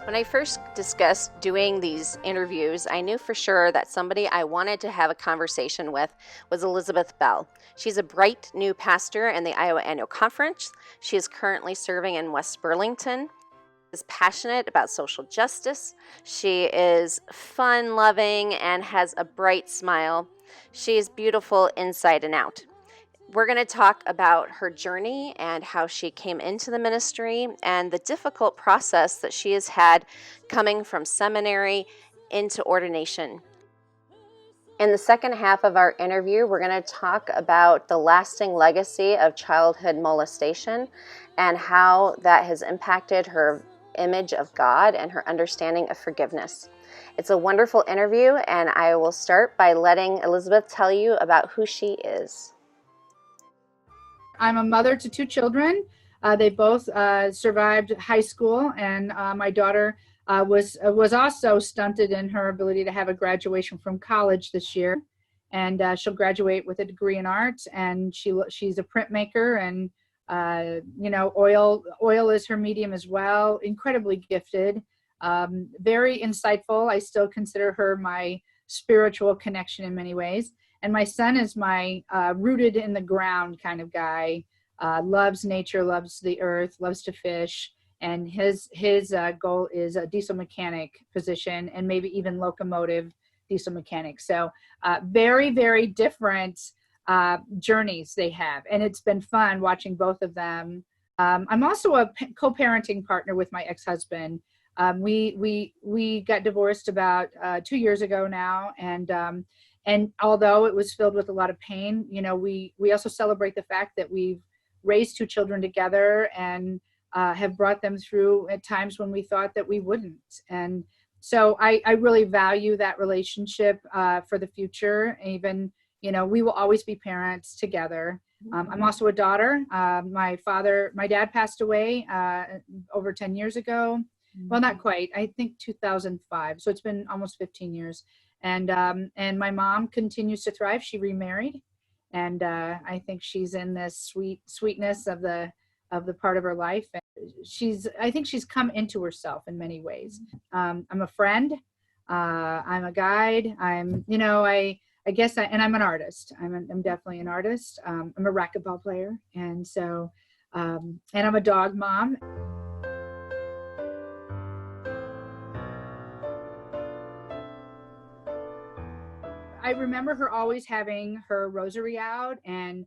When I first discussed doing these interviews, I knew for sure that somebody I wanted to have a conversation with was Elizabeth Bell. She's a bright new pastor in the Iowa Annual Conference. She is currently serving in West Burlington. Is passionate about social justice. She is fun loving and has a bright smile. She is beautiful inside and out. We're going to talk about her journey and how she came into the ministry and the difficult process that she has had coming from seminary into ordination. In the second half of our interview, we're going to talk about the lasting legacy of childhood molestation and how that has impacted her image of God and her understanding of forgiveness. It's a wonderful interview, and I will start by letting Elizabeth tell you about who she is. I'm a mother to two children. They both survived high school, and my daughter was also stunted in her ability to have a graduation from college this year. And she'll graduate with a degree in art, and she's a printmaker, and oil is her medium as well. Incredibly gifted, very insightful. I still consider her my spiritual connection in many ways. And my son is my rooted in the ground kind of guy, loves nature, loves the earth, loves to fish. And his goal is a diesel mechanic position and maybe even locomotive diesel mechanic. So very, very different journeys they have. And it's been fun watching both of them. I'm also a co-parenting partner with my ex-husband. We got divorced about 2 years ago now. And although it was filled with a lot of pain, we also celebrate the fact that we've raised two children together and have brought them through at times when we thought that we wouldn't. And so I really value that relationship for the future. Even, we will always be parents together. I'm also a daughter. My dad passed away over 10 years ago. Well, not quite. I think 2005. So it's been almost 15 years. And my mom continues to thrive. She remarried, and I think she's in this sweetness of the part of her life. And I think she's come into herself in many ways. I'm a friend. I'm a guide. I'm an artist. I'm definitely an artist. I'm a racquetball player, and so and I'm a dog mom. I remember her always having her rosary out and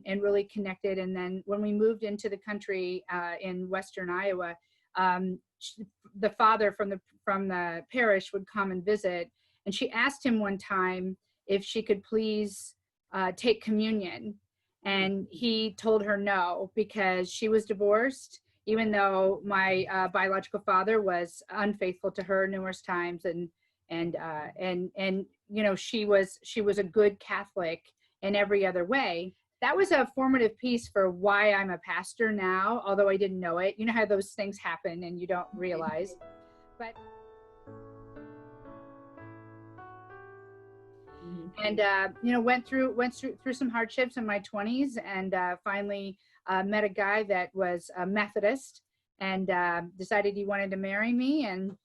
really connected. And then when we moved into the country in Western Iowa, the father from the parish would come and visit, and she asked him one time if she could please take communion, and he told her no because she was divorced, even though my biological father was unfaithful to her numerous times, and she was a good Catholic in every other way. That was a formative piece for why I'm a pastor now, although I didn't know it. You know how those things happen and you don't realize. But and went through some hardships in my 20s, and finally met a guy that was a Methodist, and decided he wanted to marry me, and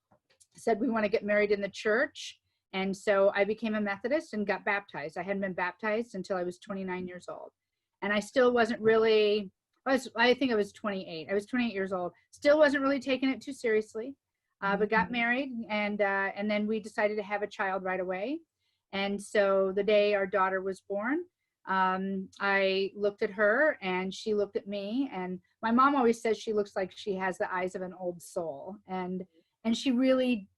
said we want to get married in the church. And so I became a Methodist and got baptized. I hadn't been baptized until I was 29 years old. And I still wasn't really, I think I was 28. I was 28 years old. Still wasn't really taking it too seriously, but got married. And then we decided to have a child right away. And so the day our daughter was born, I looked at her and she looked at me. And my mom always says she looks like she has the eyes of an old soul. And she really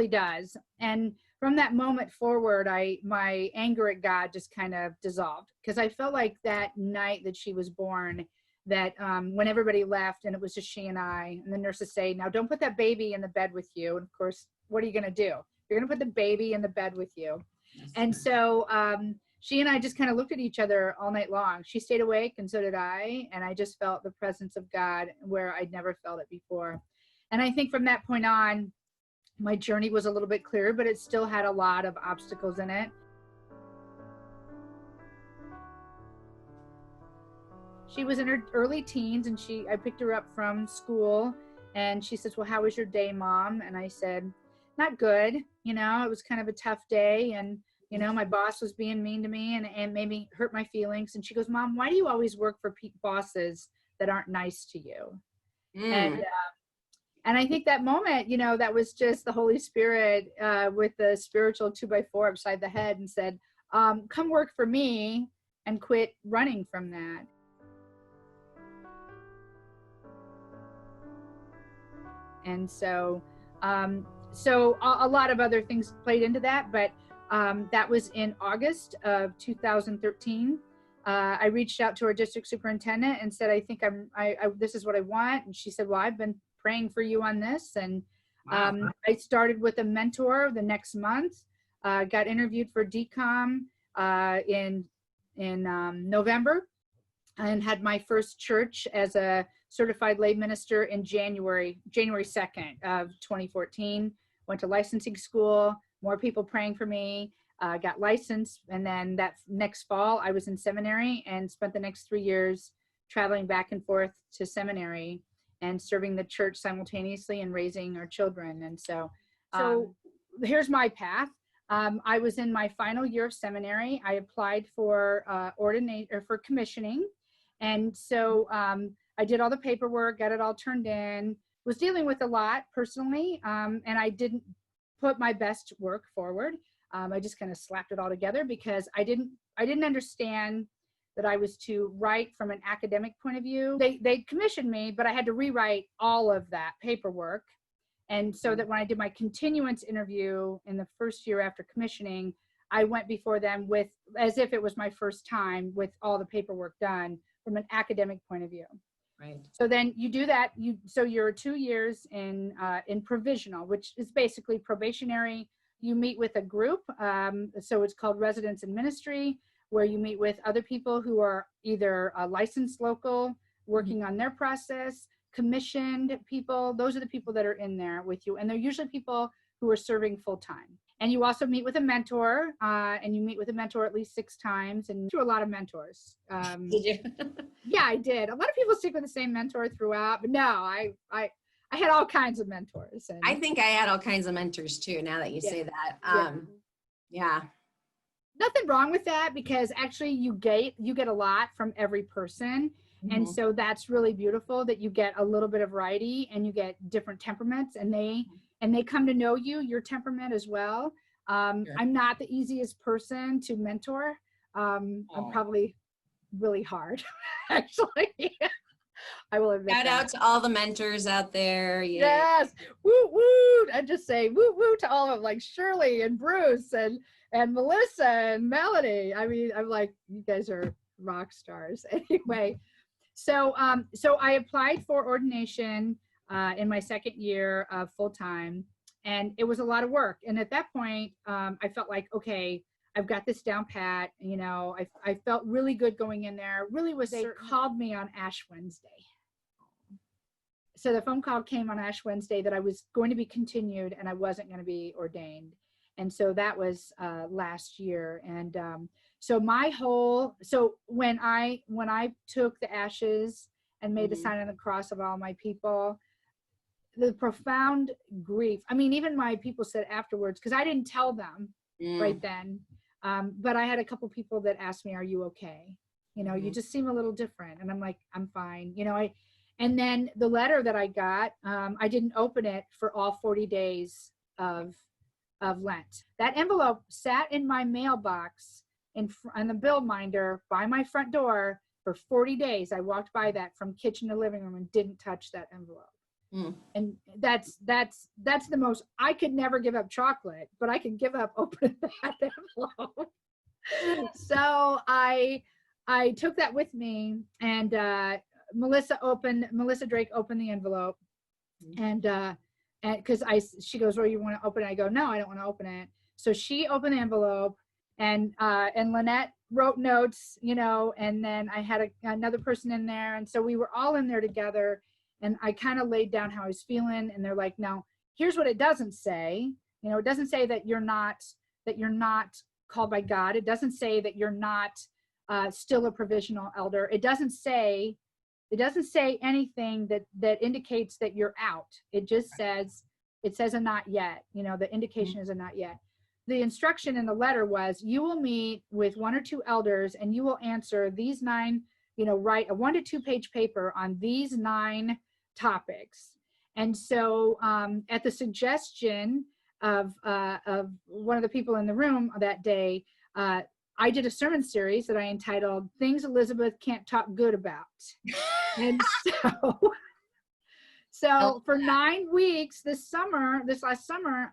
does. And from that moment forward, my anger at God just kind of dissolved, because I felt like that night that she was born, that when everybody left and it was just she and I, and the nurses say, now don't put that baby in the bed with you. And of course, what are you going to do? You're going to put the baby in the bed with you. Yes. And so she and I just kind of looked at each other all night long. She stayed awake and so did I. And I just felt the presence of God where I'd never felt it before. And I think from that point on, my journey was a little bit clearer, but it still had a lot of obstacles in it. She was in her early teens, and I picked her up from school, And she says, well, how was your day, Mom? And I said, not good. You know, it was kind of a tough day. And, you know, my boss was being mean to me and made me hurt my feelings. And she goes, Mom, why do you always work for bosses that aren't nice to you? And I think that moment, you know, that was just the Holy Spirit with the spiritual 2x4 upside the head and said, come work for me and quit running from that. And so, a lot of other things played into that, but that was in August of 2013. I reached out to our district superintendent and said, I think this is what I want. And she said, well, I've been praying for you on this. And I started with a mentor the next month, got interviewed for DCOM in November, and had my first church as a certified lay minister in January 2nd of 2014. Went to licensing school, more people praying for me, got licensed. And then that next fall, I was in seminary and spent the next 3 years traveling back and forth to seminary and serving the church simultaneously and raising our children. And so here's my path. I was in my final year of seminary. I applied for for commissioning. And so I did all the paperwork, got it all turned in, was dealing with a lot personally, and I didn't put my best work forward. I just kind of slapped it all together because I didn't understand that I was to write from an academic point of view. They commissioned me, but I had to rewrite all of that paperwork. And so that when I did my continuance interview in the first year after commissioning, I went before them with, as if it was my first time, with all the paperwork done from an academic point of view. Right. So then you do that. So you're 2 years in provisional, which is basically probationary. You meet with a group. So it's called Residence in Ministry, where you meet with other people who are either licensed local, working on their process, commissioned people. Those are the people that are in there with you. And they're usually people who are serving full time. And you also meet with a mentor, and you meet with a mentor at least 6 times, and through a lot of mentors. Did you? Yeah, I did. A lot of people stick with the same mentor throughout, but no, I had all kinds of mentors. And I think I had all kinds of mentors too, now that you say that. Yeah. Nothing wrong with that, because actually you get a lot from every person. Mm-hmm. And so that's really beautiful that you get a little bit of variety and you get different temperaments, and they come to know you, your temperament as well. Sure. I'm not the easiest person to mentor. I'm probably really hard, actually. I will admit Shout out to all the mentors out there. Yeah. Yes. Woo woo. I just say woo woo to all of them, like Shirley and Bruce and Melissa and Melody. I mean, I'm like, you guys are rock stars. Anyway, so I applied for ordination in my second year full time, and it was a lot of work. And at that point, I felt like, okay, I've got this down pat. You know, I felt really good going in there. Really was. They called me on Ash Wednesday. So the phone call came on Ash Wednesday that I was going to be continued and I wasn't going to be ordained. And so that was last year. And so when I took the ashes and made the sign on the cross of all my people, the profound grief. I mean, even my people said afterwards, because I didn't tell them right then. But I had a couple people that asked me, are you okay? You know, you just seem a little different. And I'm like, I'm fine. You know, and then the letter that I got, I didn't open it for all 40 days of Lent. That envelope sat in my mailbox on the bill minder by my front door for 40 days. I walked by that from kitchen to living room and didn't touch that envelope. And that's the most. I could never give up chocolate, but I could give up opening that envelope. So I took that with me, and Melissa Drake opened the envelope, and because she goes, well, you want to open it? I go, no, I don't want to open it. So she opened the envelope, and Lynette wrote notes, you know, and then I had another person in there, and so we were all in there together. And I kind of laid down how I was feeling, and they're like, now, here's what it doesn't say. You know, it doesn't say that you're not called by God. It doesn't say that you're not still a provisional elder. It doesn't say It doesn't say anything that indicates that you're out. It just says, a not yet. The indication is a not yet. The instruction in the letter was, you will meet with 1 or 2 elders and you will answer these 9, write a 1 to 2 page paper on these 9 topics. And so at the suggestion of one of the people in the room that day, I did a sermon series that I entitled Things Elizabeth Can't Talk Good About. And so for 9 weeks this last summer,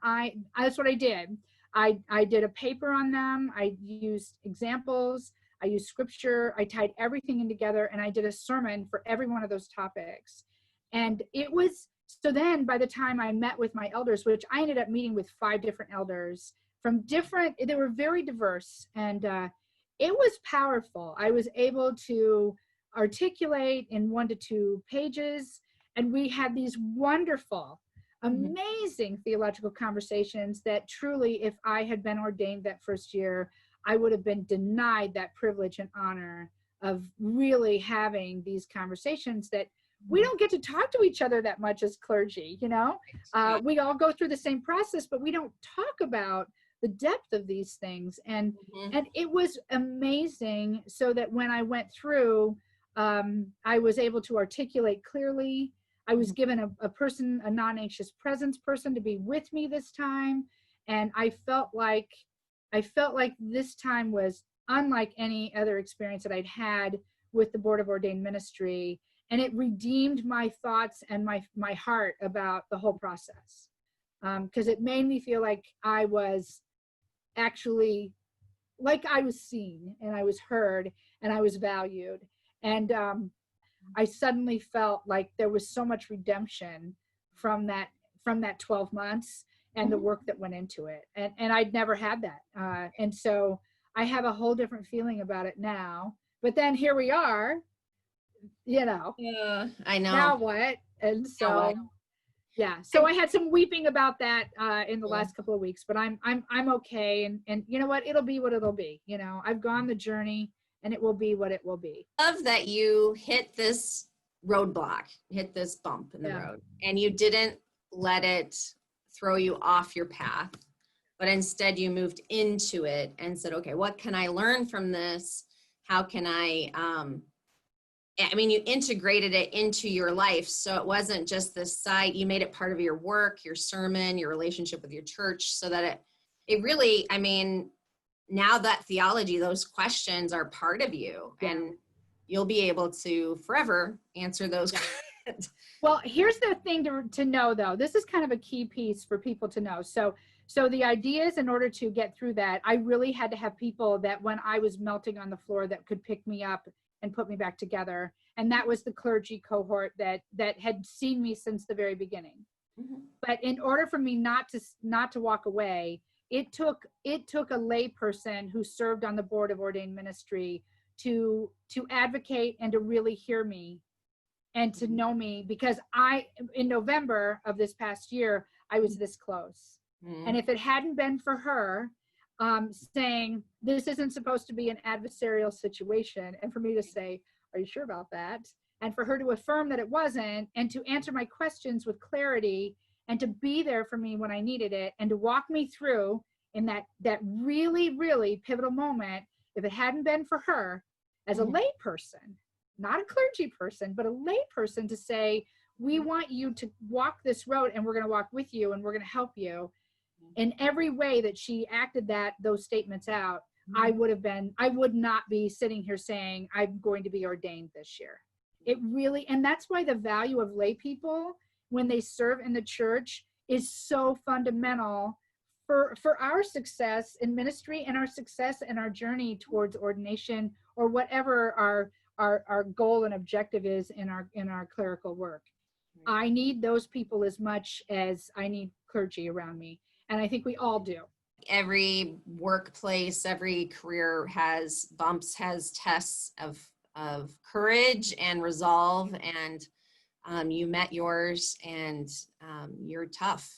that's what I did. I did a paper on them. I used examples. I used scripture. I tied everything in together, and I did a sermon for every one of those topics. And it was, so then by the time I met with my elders, which I ended up meeting with 5 different elders from they were very diverse, and it was powerful. I was able to articulate in 1 to 2 pages, and we had these wonderful, amazing theological conversations that truly, if I had been ordained that first year, I would have been denied that privilege and honor of really having these conversations that we don't get to talk to each other that much as clergy. We all go through the same process, but we don't talk about the depth of these things. And it was amazing, so that when I went through, I was able to articulate clearly. I was given a non-anxious presence person to be with me this time. And I felt like this time was unlike any other experience that I'd had with the Board of Ordained Ministry. And it redeemed my thoughts and my heart about the whole process. Because it made me feel like I was actually, like I was seen and I was heard and I was valued. And I suddenly felt like there was so much redemption from that 12 months and the work that went into it. And I'd never had that. And so I have a whole different feeling about it now. But then here we are, Yeah, I know. Now what? And so, yeah. So I had some weeping about that in the last couple of weeks, but I'm okay. And you know what? It'll be what it'll be. I've gone the journey, and it will be what it will be. I love that you hit this roadblock, hit this bump in the road, and you didn't let it throw you off your path, but instead you moved into it and said, okay, what can I learn from this? How can you integrated it into your life. So it wasn't just this side, you made it part of your work, your sermon, your relationship with your church, so that it really, now that theology, those questions are part of you, and you'll be able to forever answer those questions. Well, here's the thing to know, though. This is kind of a key piece for people to know. So the idea is, in order to get through that, I really had to have people that when I was melting on the floor that could pick me up and put me back together. And that was the clergy cohort that had seen me since the very beginning. But in order for me not to walk away, it took a lay person who served on the Board of Ordained Ministry to advocate and to really hear me and to know me, because in November of this past year, I was this close. And if it hadn't been for her saying, this isn't supposed to be an adversarial situation, and for me to say, are you sure about that? And for her to affirm that it wasn't, and to answer my questions with clarity, and to be there for me when I needed it, and to walk me through in that really, really pivotal moment, if it hadn't been for her as a lay person, not a clergy person, but a lay person, to say, we want you to walk this road, and we're going to walk with you, and we're going to help you. In every way that she acted those statements out, I would not be sitting here saying I'm going to be ordained this year. It really, and that's why the value of lay people when they serve in the church is so fundamental for our success in ministry and our success in our journey towards ordination, or whatever our goal and objective is in our clerical work. I need those people as much as I need clergy around me. And I think we all do. Every workplace, every career has bumps, has tests of courage and resolve. And you met yours, and you're tough.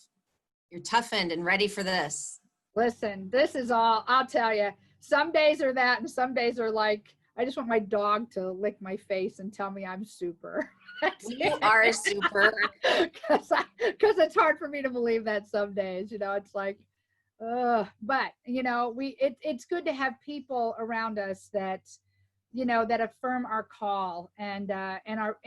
You're toughened and ready for this. Listen, this is all, I'll tell you, some days are that, and some days are like I just want my dog to lick my face and tell me I'm super. You are super. Because it's hard for me to believe that some days, it's like, but it's good to have people around us that, that affirm our call and our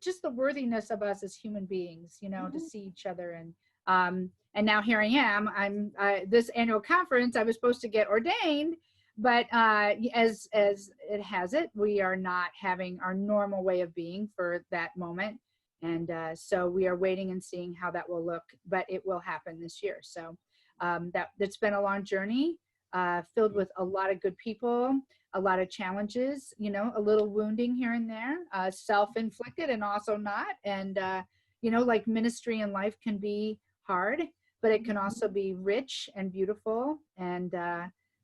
just the worthiness of us as human beings, to see each other. And now here I am. I'm this annual conference. I was supposed to get ordained, but as it has it, we are not having our normal way of being for that moment, and so we are waiting and seeing how that will look. But it will happen this year. So that's been a long journey, filled with a lot of good people, a lot of challenges, a little wounding here and there, self-inflicted and also not. And like ministry and life can be hard, but it can also be rich and beautiful. And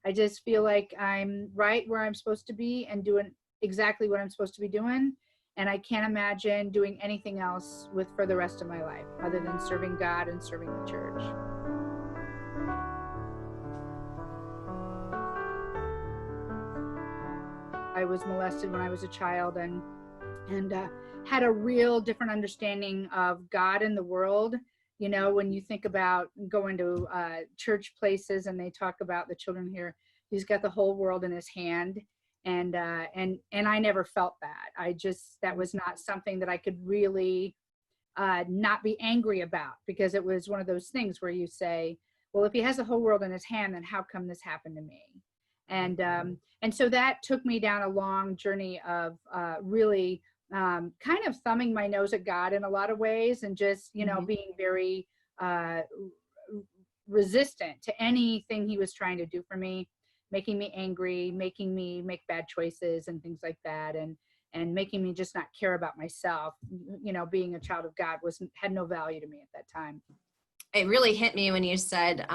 I just feel like I'm right where I'm supposed to be and doing exactly what I'm supposed to be doing. And I can't imagine doing anything else for the rest of my life other than serving God and serving the church. I was molested when I was a child and had a real different understanding of God and the world. When you think about going to church places and they talk about the children here, he's got the whole world in his hand. And I never felt that. That was not something that I could really not be angry about, because it was one of those things where you say, well, if he has the whole world in his hand, then how come this happened to me? And so that took me down a long journey of really kind of thumbing my nose at God in a lot of ways, and just, being very resistant to anything he was trying to do for me, making me angry, making me make bad choices and things like that. And making me just not care about myself. Being a child of God had no value to me at that time. It really hit me when you said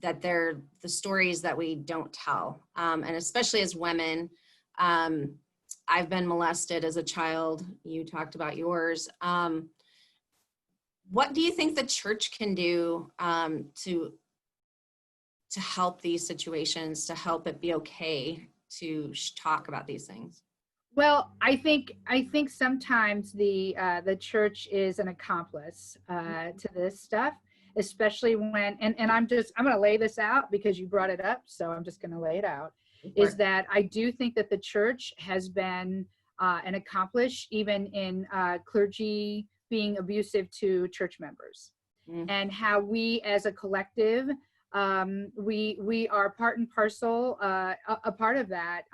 that they're the stories that we don't tell. And especially as women, I've been molested as a child. You talked about yours. What do you think the church can do to help these situations, to help it be okay to talk about these things? Well, I think sometimes the church is an accomplice to this stuff, especially when, and I'm going to lay this out because you brought it up, so I'm just going to lay it out, is that I do think that the church has been an accomplice even in clergy being abusive to church members, and how we as a collective, we are part and parcel, a part of that,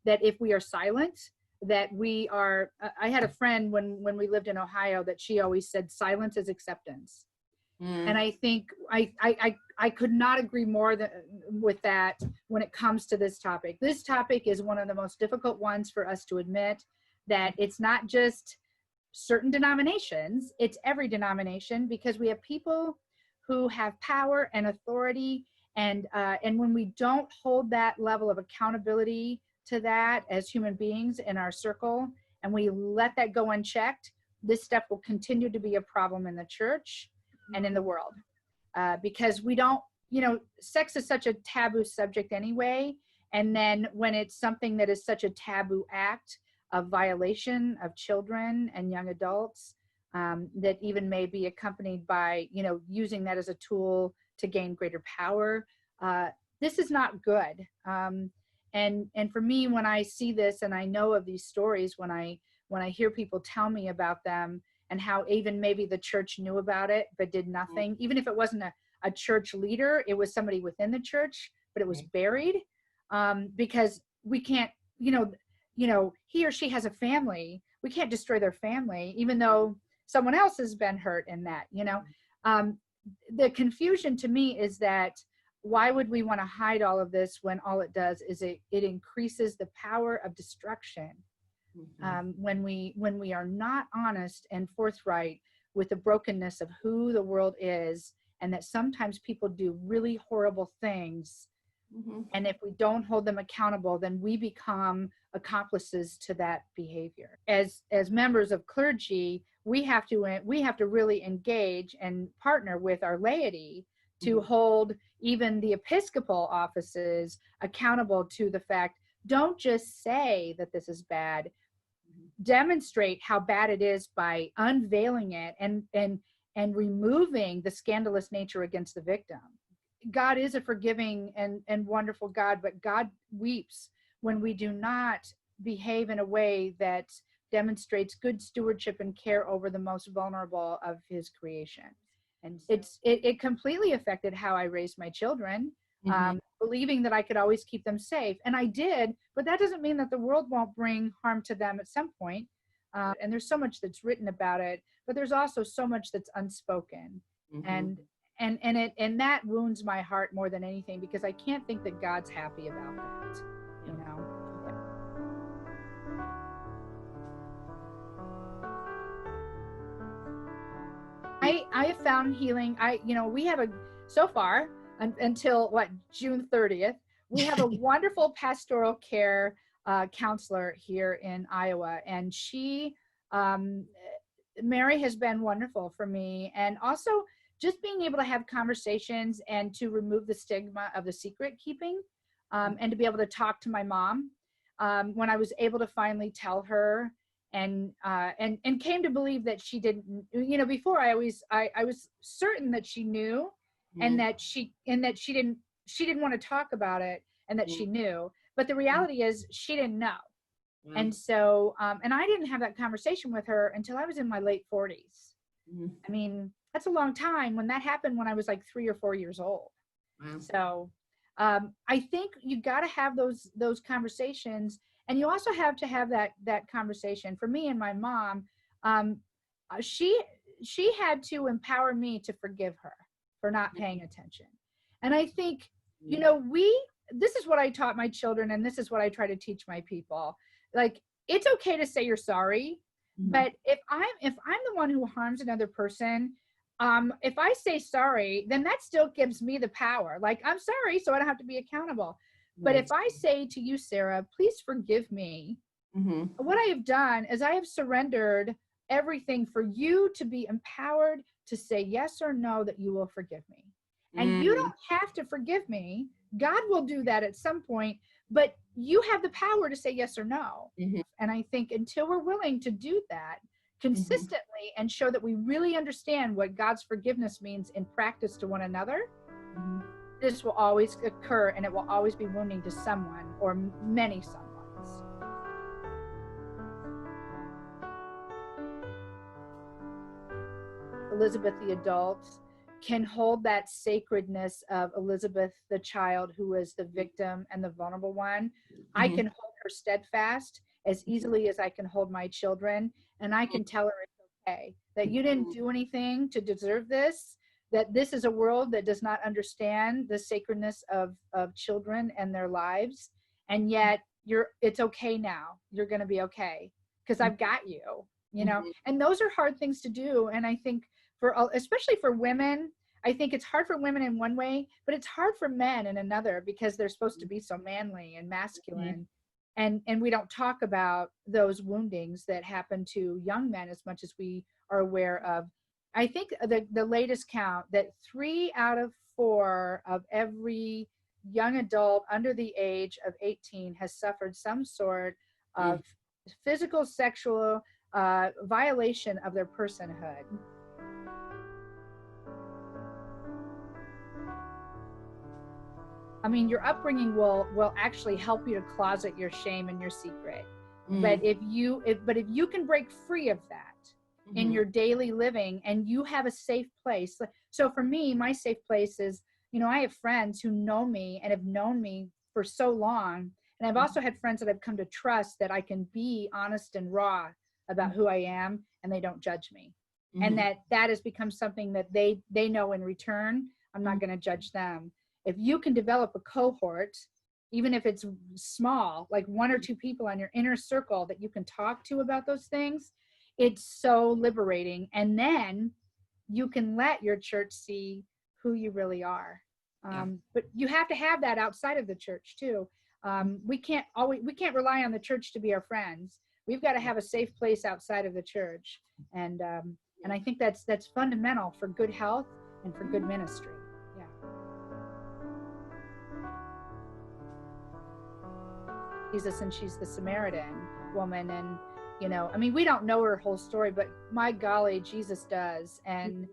that if we are silent, that we are, I had a friend when we lived in Ohio that she always said, silence is acceptance. And I think I could not agree more with that when it comes to this topic. This topic is one of the most difficult ones for us to admit, that it's not just certain denominations, it's every denomination, because we have people who have power and authority, and when we don't hold that level of accountability to that as human beings in our circle, and we let that go unchecked, this stuff will continue to be a problem in the church and in the world, because we don't, sex is such a taboo subject anyway. And then when it's something that is such a taboo act of violation of children and young adults, that even may be accompanied by, using that as a tool to gain greater power, this is not good. And for me, when I see this and I know of these stories, when I hear people tell me about them, and how even maybe the church knew about it but did nothing, even if it wasn't a church leader, it was somebody within the church, but it was buried, because we can't, he or she has a family, we can't destroy their family, even though someone else has been hurt in that. The confusion to me is that, why would we want to hide all of this when all it does is it increases the power of destruction? When we are not honest and forthright with the brokenness of who the world is, and that sometimes people do really horrible things, and if we don't hold them accountable, then we become accomplices to that behavior. As members of clergy, we have to really engage and partner with our laity to hold even the Episcopal offices accountable to the fact don't just say that this is bad. Demonstrate how bad it is by unveiling it and removing the scandalous nature against the victim. God is a forgiving and wonderful God, but God weeps when we do not behave in a way that demonstrates good stewardship and care over the most vulnerable of his creation. And it completely affected how I raised my children, believing that I could always keep them safe. And I did, but that doesn't mean that the world won't bring harm to them at some point. And there's so much that's written about it, but there's also so much that's unspoken. And that wounds my heart more than anything, because I can't think that God's happy about that, you know. I have found healing. We have so far until June 30th, we have a wonderful pastoral care counselor here in Iowa, and Mary has been wonderful for me. And also just being able to have conversations and to remove the stigma of the secret keeping, and to be able to talk to my mom when I was able to finally tell her, and came to believe that she didn't, before I was certain that she knew, and that she didn't want to talk about it, and that she knew, but the reality is she didn't know. And so, and I didn't have that conversation with her until I was in my late 40s. I mean, that's a long time when that happened when I was like 3 or 4 years old. So I think you got to have those conversations, and you also have to have that conversation. For me and my mom, she had to empower me to forgive her for not paying attention. And I think, this is what I taught my children, and this is what I try to teach my people. Like, it's okay to say you're sorry, but if I'm the one who harms another person, if I say sorry, then that still gives me the power. Like, I'm sorry, so I don't have to be accountable. But if I say to you, Sarah, please forgive me, what I have done is I have surrendered everything for you to be empowered to say yes or no, that you will forgive me. And you don't have to forgive me. God will do that at some point, but you have the power to say yes or no. And I think until we're willing to do that consistently and show that we really understand what God's forgiveness means in practice to one another, this will always occur, and it will always be wounding to someone or many someones. Elizabeth the adult can hold that sacredness of Elizabeth the child, who is the victim and the vulnerable one. I can hold her steadfast as easily as I can hold my children, and I can tell her it's okay, that you didn't do anything to deserve this, that this is a world that does not understand the sacredness of children and their lives, and yet it's okay now. You're going to be okay because I've got you, and those are hard things to do. And I think especially for women, I think it's hard for women in one way, but it's hard for men in another, because they're supposed to be so manly and masculine. And we don't talk about those woundings that happen to young men as much as we are aware of. I think the latest count that 3 out of 4 of every young adult under the age of 18 has suffered some sort of physical, sexual violation of their personhood. I mean, your upbringing will actually help you to closet your shame and your secret. But if you can break free of that in your daily living, and you have a safe place. So for me, my safe place is, I have friends who know me and have known me for so long. And I've also had friends that I've come to trust, that I can be honest and raw about who I am, and they don't judge me. And that has become something that they know in return. I'm not going to judge them. If you can develop a cohort, even if it's small, like 1 or 2 people on your inner circle that you can talk to about those things, it's so liberating. And then you can let your church see who you really are. But you have to have that outside of the church too. We can't rely on the church to be our friends. We've got to have a safe place outside of the church. And I think that's fundamental for good health and for good ministry. Jesus, and she's the Samaritan woman. And, you know, I mean, we don't know her whole story, but my golly, Jesus does. And,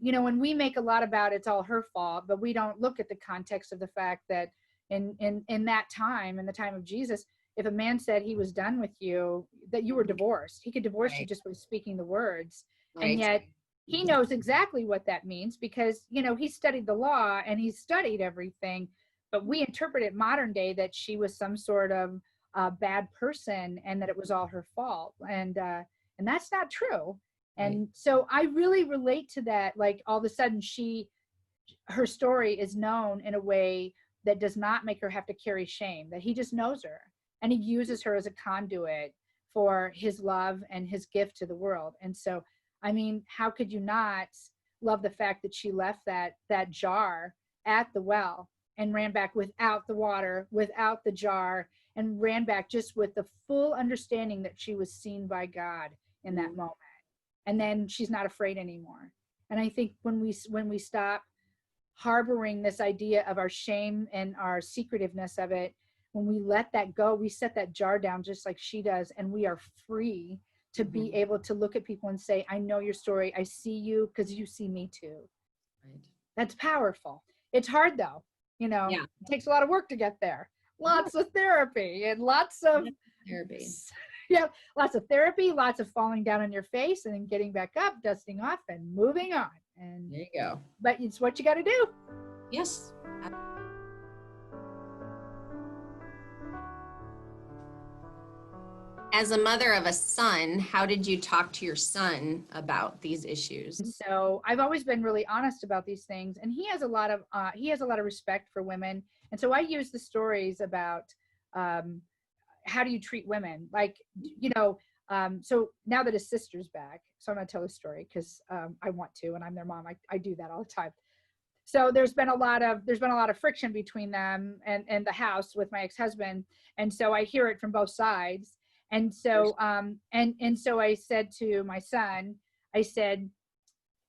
you know, when we make a lot about it's all her fault, but we don't look at the context of the fact that in that time, in the time of Jesus, if a man said he was done with you, that you were divorced, he could divorce you just by speaking the words. And yet he knows exactly what that means because, you know, he studied the law and he studied everything, but we interpret it modern day that she was some sort of bad person and that it was all her fault. And that's not true. And so I really relate to that. Like all of a sudden her story is known in a way that does not make her have to carry shame, that he just knows her and he uses her as a conduit for his love and his gift to the world. And so, I mean, how could you not love the fact that she left that jar at the well and ran back without the water, without the jar, and ran back just with the full understanding that she was seen by God in that moment. And then she's not afraid anymore. And I think when we stop harboring this idea of our shame and our secretiveness of it, when we let that go, we set that jar down just like she does, and we are free to be able to look at people and say, I know your story. I see you because you see me too. Right. That's powerful. It's hard though. You know, it takes a lot of work to get there. Lots of therapy and lots of therapy. Yeah, lots of therapy, lots of falling down on your face and then getting back up, dusting off and moving on. And there you go. But it's what you got to do. Yes. As a mother of a son, how did you talk to your son about these issues? And so I've always been really honest about these things, and he has a lot of respect for women. And so I use the stories about how do you treat women, like, you know, so now that his sister's back, so I'm going to tell a story because I want to, and I'm their mom. I do that all the time. So there's been a lot of friction between them and the house with my ex-husband, and so I hear it from both sides. And so and so I said to my son, I said,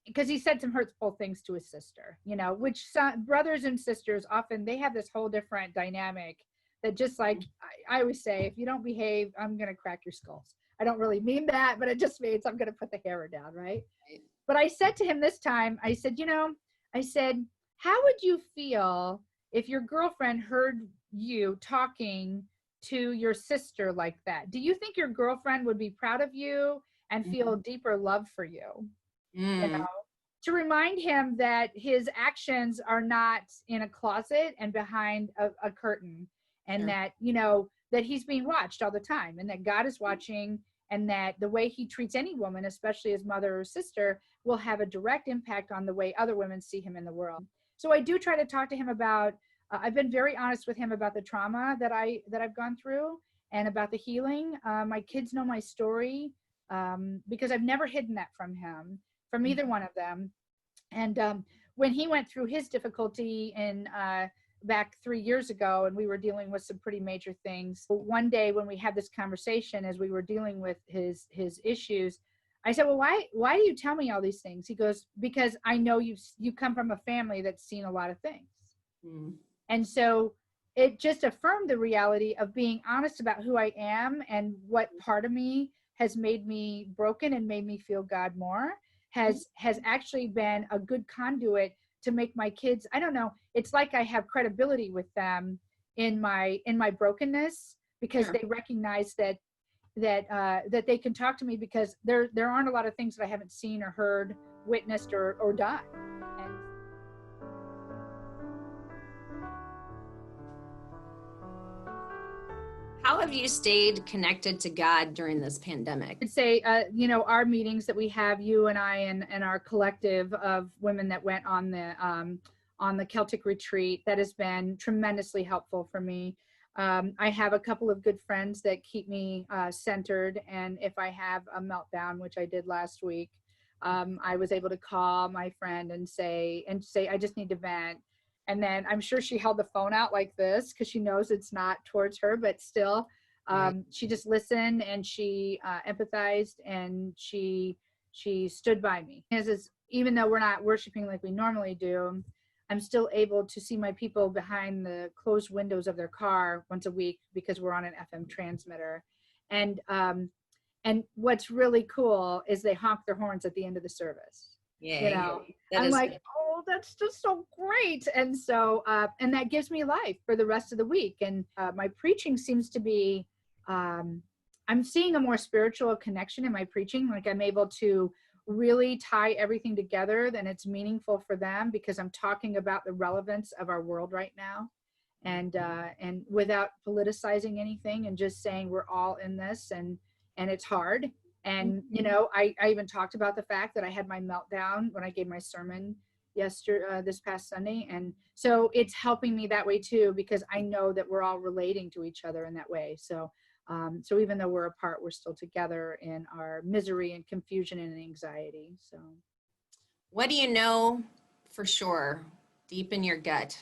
because he said some hurtful things to his sister, you know, which brothers and sisters often, they have this whole different dynamic that just like I always say, if you don't behave, I'm going to crack your skulls. I don't really mean that, but it just means I'm going to put the hammer down, right? But I said to him this time, I said, you know, I said, how would you feel if your girlfriend heard you talking to your sister like that? Do you think your girlfriend would be proud of you and feel deeper love for you? You know, to remind him that his actions are not in a closet and behind a curtain, and that, you know, that he's being watched all the time, and that God is watching, and that the way he treats any woman, especially his mother or sister, will have a direct impact on the way other women see him in the world. So I do try to talk to him about, I've been very honest with him about the trauma that I've gone through and about the healing. My kids know my story because I've never hidden that from him, from either one of them. And when he went through his difficulty in back 3 years ago, and we were dealing with some pretty major things, one day when we had this conversation as we were dealing with his issues, I said, well, why do you tell me all these things? He goes, because I know you come from a family that's seen a lot of things. And so it just affirmed the reality of being honest about who I am and what part of me has made me broken and made me feel God more, has actually been a good conduit to make my kids, I don't know, it's like I have credibility with them in my brokenness, because they recognize that they can talk to me, because there aren't a lot of things that I haven't seen or heard, witnessed or done. And how have you stayed connected to God during this pandemic? I'd say, you know, our meetings that we have, you and I and our collective of women that went on the Celtic retreat, that has been tremendously helpful for me. I have a couple of good friends that keep me centered, and if I have a meltdown, which I did last week, I was able to call my friend and say, I just need to vent. And then I'm sure she held the phone out like this because she knows it's not towards her, but still, she just listened, and she empathized, and she stood by me. Even though we're not worshiping like we normally do, I'm still able to see my people behind the closed windows of their car once a week because we're on an FM transmitter. And what's really cool is they honk their horns at the end of the service. Yeah, You know, I'm like, oh, that's just so great. And so, and that gives me life for the rest of the week. And my preaching seems to be, I'm seeing a more spiritual connection in my preaching. Like I'm able to really tie everything together, then it's meaningful for them because I'm talking about the relevance of our world right now. And without politicizing anything and just saying we're all in this and it's hard. And, you know, I even talked about the fact that I had my meltdown when I gave my sermon this past Sunday. And so it's helping me that way too, because I know that we're all relating to each other in that way. So, so even though we're apart, we're still together in our misery and confusion and anxiety. So what do you know for sure, deep in your gut?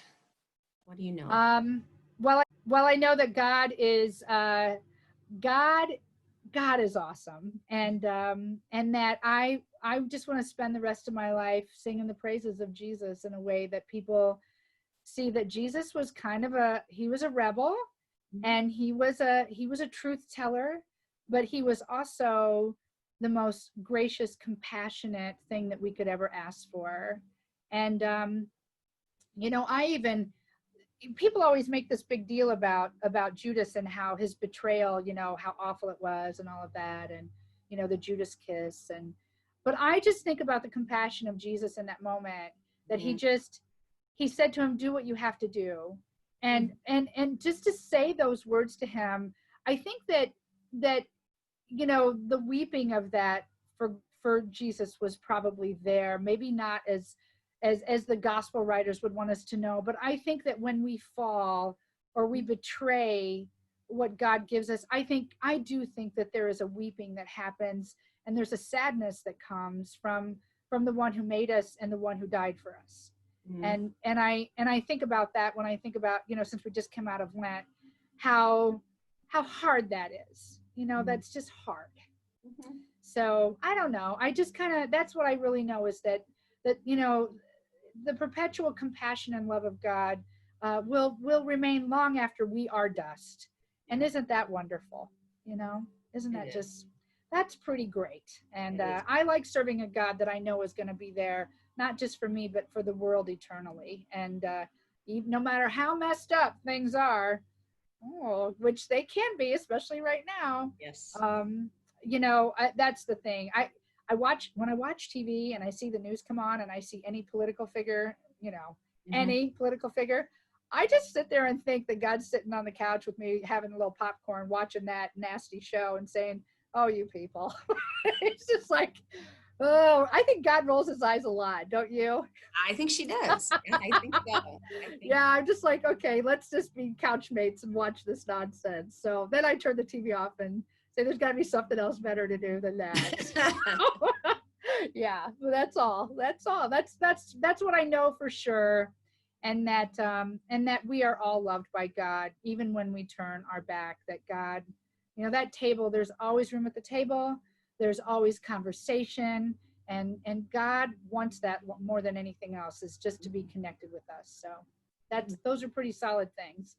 What do you know? Well, I know that God is awesome, and that I just want to spend the rest of my life singing the praises of Jesus in a way that people see that Jesus was he was a rebel, and he was a truth teller, but he was also the most gracious, compassionate thing that we could ever ask for. And you know, people always make this big deal about Judas and how his betrayal, you know, how awful it was and all of that, and you know, the Judas kiss. But I just think about the compassion of Jesus in that moment, that he said to him, do what you have to do. And just to say those words to him, I think that you know, the weeping of that for Jesus was probably there, maybe not as the gospel writers would want us to know. But I think that when we fall or we betray what God gives us, I do think that there is a weeping that happens, and there's a sadness that comes from the one who made us and the one who died for us. And I think about that when I think about, you know, since we just came out of Lent, how hard that is. You know, that's just hard. So I don't know. I just that's what I really know, is that you know, the perpetual compassion and love of God will remain long after we are dust. And isn't that wonderful? You know, isn't that that's pretty great. And I like serving a God that I know is going to be there, not just for me, but for the world eternally. And no matter how messed up things are, which they can be, especially right now. Yes. You know, that's the thing. When I watch TV and I see the news come on and I see any political figure, you know, any political figure, I just sit there and think that God's sitting on the couch with me, having a little popcorn, watching that nasty show and saying, oh, you people. It's just like, oh, I think God rolls his eyes a lot, don't you? I think she does. Yeah, I think so. Yeah, I'm just like, okay, let's just be couchmates and watch this nonsense. So then I turn the TV off and say, there's got to be something else better to do than that. Yeah, so that's all. That's what I know for sure. And that we are all loved by God, even when we turn our back. That God, you know, that table, there's always room at the table. There's always conversation, and God wants that more than anything else, is just to be connected with us. So those are pretty solid things.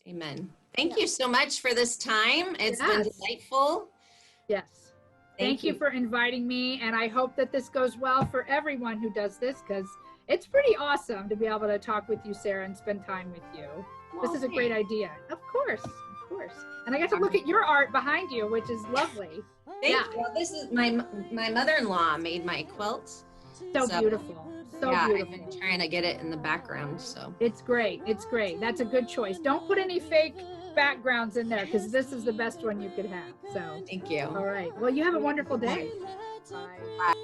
Amen. Thank you so much for this time. It's been delightful. Yes. Thank you for inviting me. And I hope that this goes well for everyone who does this, because it's pretty awesome to be able to talk with you, Sarah, and spend time with you. Well, this is a great idea. Of course. And I got to look at your art behind you, which is lovely. Thank you. Well, this is my mother-in-law made my quilt. So beautiful. So beautiful. I've been trying to get it in the background. So it's great. That's a good choice. Don't put any fake backgrounds in there, because this is the best one you could have. So thank you. All right. Well, you have a wonderful day. Bye.